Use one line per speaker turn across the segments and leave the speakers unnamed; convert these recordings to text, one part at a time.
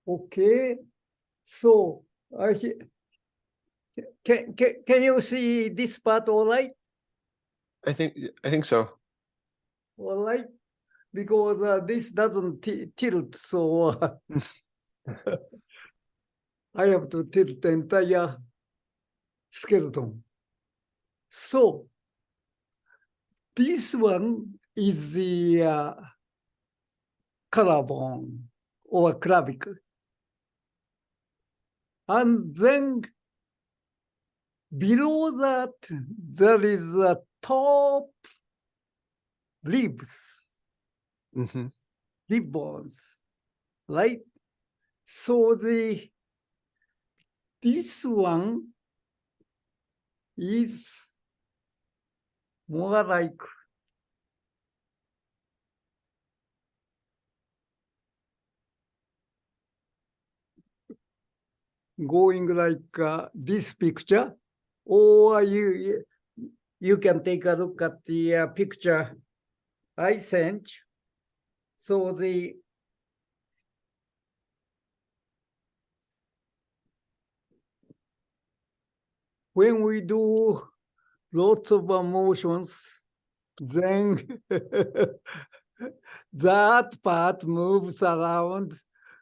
Okay. So, can you see this part all right?
I think so.
All right. Because this doesn't tilt, so I have to tilt the entire skeleton. So, this one is the collarbone or clavicle. And then below that, there is a top ribs,
Mm-hmm.
rib bones, right? So this one is more like going like this picture, or you can take a look at the picture I sent. So when we do lots of motions, then that part moves around.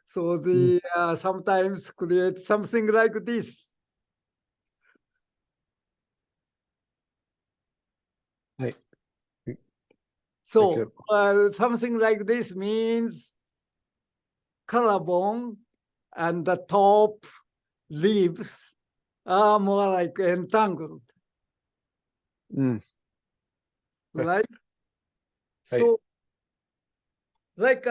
So the sometimes create something like this.
Right.
So something like this means collarbone and the top leaves are more like entangled,
Mm.
right?
Right.
So like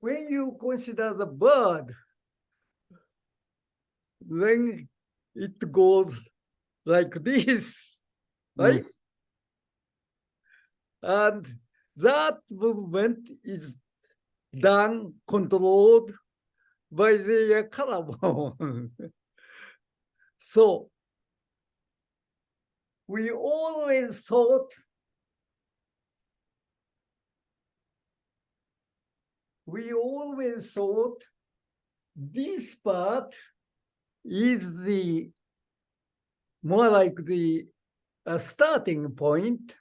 when you consider the bird, then it goes like this, right? And that movement is done, controlled by the collarbone. So we always thought this part is the more like the starting point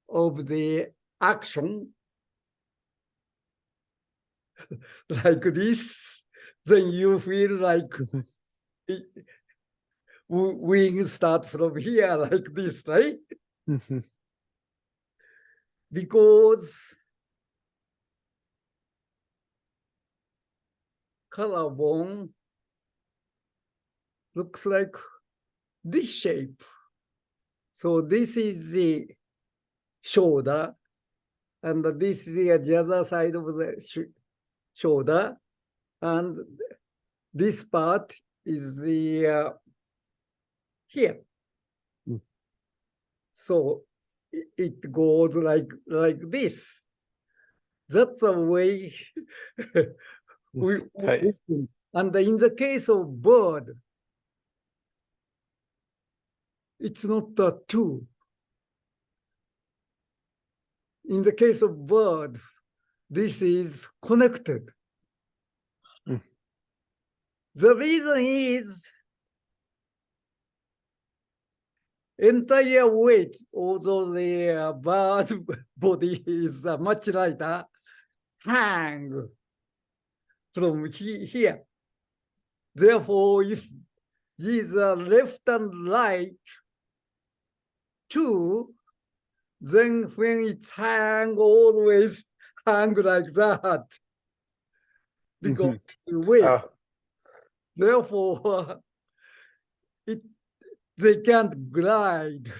of the action, like this. Then you feel like wings start from here, like this, right?
Mm-hmm.
Because collarbone looks like this shape. So this is the shoulder, and this is the other side of the shoulder, and this part is the here.
Mm.
So it goes like this. That's the way we think. And in the case of bird, it's not a two. In the case of bird, this is connected.
Mm.
The reason is entire weight, although the bird body is much lighter, hang from here. Therefore, if these are left and right two, then when it's hang, always hang like that. Because weight. Therefore, they can't glide.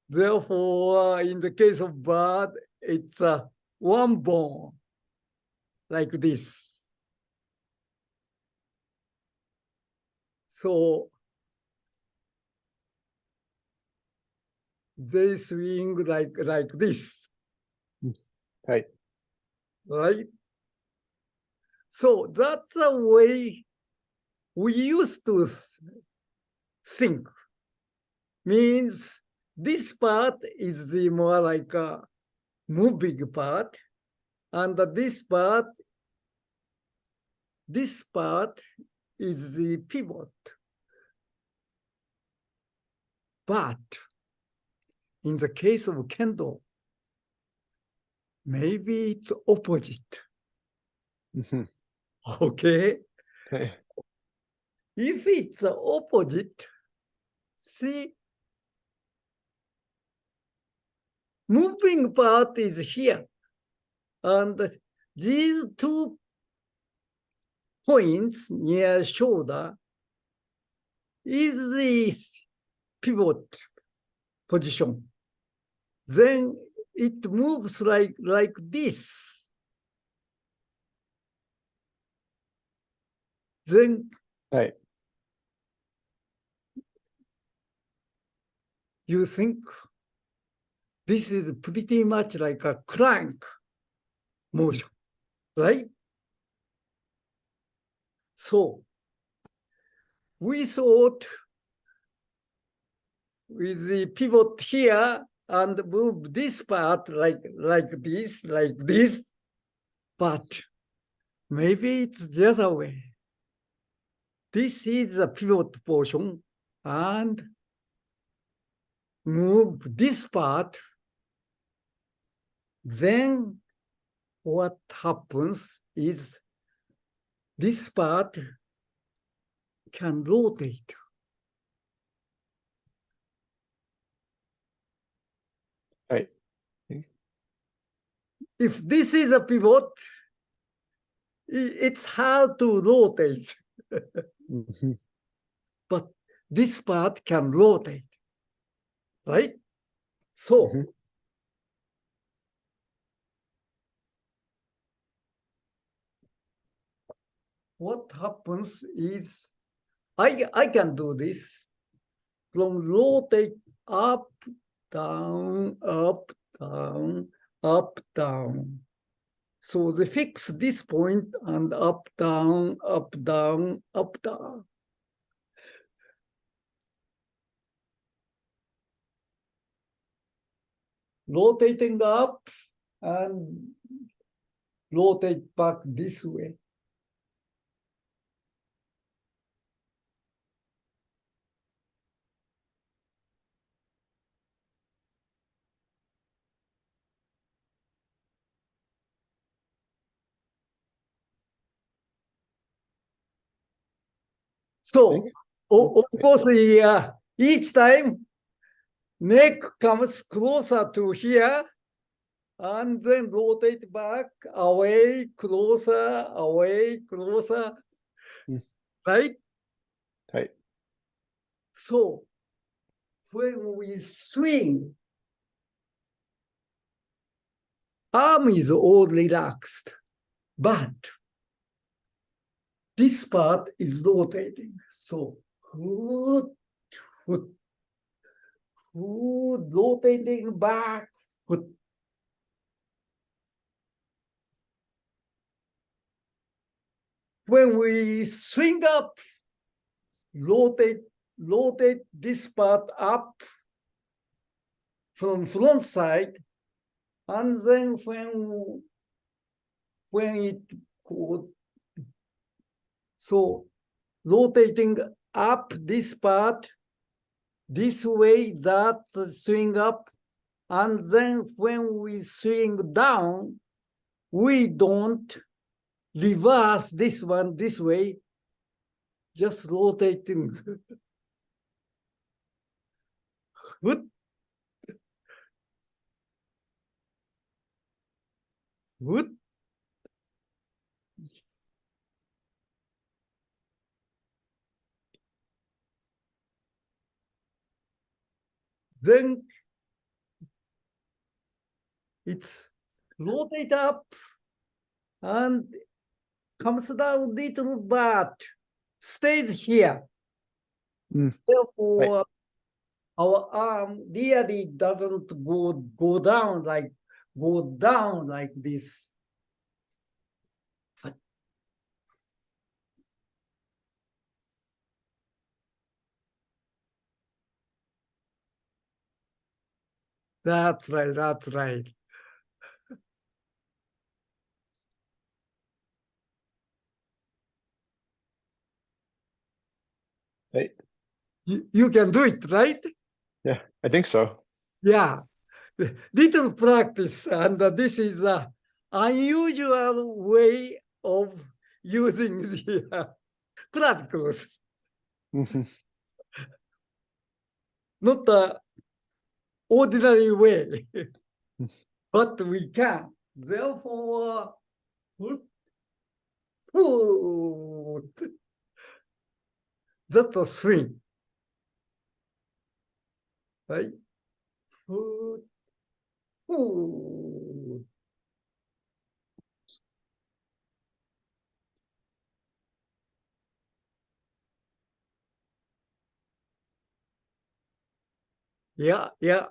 Therefore, in the case of bird, it's one bone, like this. So they swing like this.
Right.
Right? So that's the way we used to think. Means this part is the more like a moving part, and this part is the pivot. But in the case of Kendo, maybe it's opposite. Okay?
はい。
If it's the opposite, see, moving part is here. And these 2 points near shoulder is the pivot position. Then it moves like this. Then
はい。
you think this is pretty much like a crank motion, right? So we thought with the pivot here and move this part like this, but maybe it's the other way. This is the pivot portion and move this part. Then what happens is this part can rotate.
はい。
If this is a pivot, it's hard to rotate,
うんふん
but this part can rotate, right? So
Mhm.
what happens is I can do this from rotate up, down, up, down, up, down. So they fix this point and up, down, up, down, up, down. Rotating up and rotate back this way. So, of course, each time neck comes closer to here and then rotate back, away, closer, right?
はい。
So, when we swing, arm is all relaxed, but this part is rotating. So, rotating back. When we swing up, rotate this part up from front side, and then when it goes, so rotating up this part this way, that swing up, and then when we swing down, we don't reverse this one this way, just rotating. Good. Good. Then it's rotate up and comes down little, but stays here.
うん。
Therefore, our arm really doesn't go down like this. But That's right. That's right.
Right.
You can do it, right?
Yeah, I think so.
Yeah. Little practice, and this is a unusual way of using the clavicles,
Mhm.
not the ordinary way, but we can. Therefore, that's a swing, right? Yeah, yeah.